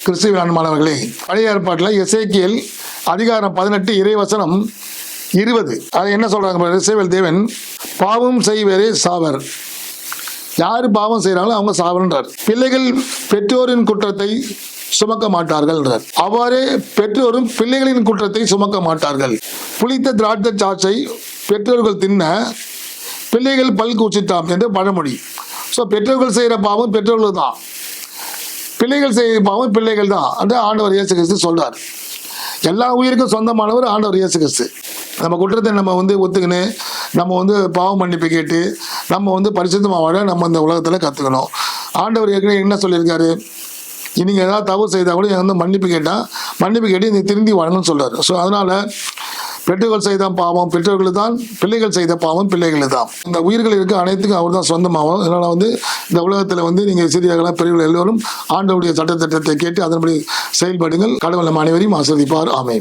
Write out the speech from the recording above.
கிறிஸ்துவ அன்பானவர்களே, பழைய ஏற்பாட்டில் எசேக்கியேல் அதிகாரம் 18 இறைவசனம் 20 அது என்ன சொல்றாங்க? இஸ்ரவேல் தேவன் பாவம் செய்வரே சாவர். யாரு பாவம் செய்யறாங்களோ அவங்க சாவர்ன்றார். பிள்ளைகள் பெற்றோரின் குற்றத்தை சுமக்க மாட்டார்கள். அவ்வாறே பெற்றோரும் பிள்ளைகளின் குற்றத்தை சுமக்க மாட்டார்கள். புளித்த திராட்சை சாற்றை பெற்றோர்கள் தின்ன பிள்ளைகள் பல் கூச்சிட்டாம் என்று பழமொழி. ஸோ பெற்றோர்கள் செய்கிற பாவம் பெற்றோர்கள் தான், பிள்ளைகள் செய்கிற பாவம் பிள்ளைகள் தான் என்று ஆண்டவர் இயேசு கிறிஸ்து சொல்றார். எல்லா உயிருக்கும் சொந்தமானவர் ஆண்டவர் இயேசு கிறிஸ்து. நம்ம குற்றத்தை நம்ம ஒத்துக்கின்னு நம்ம பாவம் மன்னிப்பு கேட்டு நம்ம பரிசுத்தமாக வாழ நம்ம இந்த உலகத்தில் கற்றுக்கணும். ஆண்டவர் ஏற்கனவே என்ன சொல்லியிருக்காரு? நீங்கள் ஏதாவது தவறு செய்தால் கூட மன்னிப்பு கேட்டு நீ திருந்தி வாழணும்னு சொல்றாரு. ஸோ அதனால பெற்றோர்கள் செய்த பாவம் பெற்றோர்கள் தான், பிள்ளைகள் செய்த பாவம் பிள்ளைகள் தான். இந்த உயிர்கள் இருக்க அனைத்துக்கும் அவர் தான் சொந்தமாகும். அதனால இந்த உலகத்தில் நீங்கள் சிறியர்கள் பெரியவர்கள் எல்லோரும் ஆண்டவருடைய சட்டத்திட்டத்தை கேட்டு அதன்படி செயல்படுங்கள். கடவுள் நம்ம அனைவரையும் ஆசீர்வதிப்பார். ஆமென்.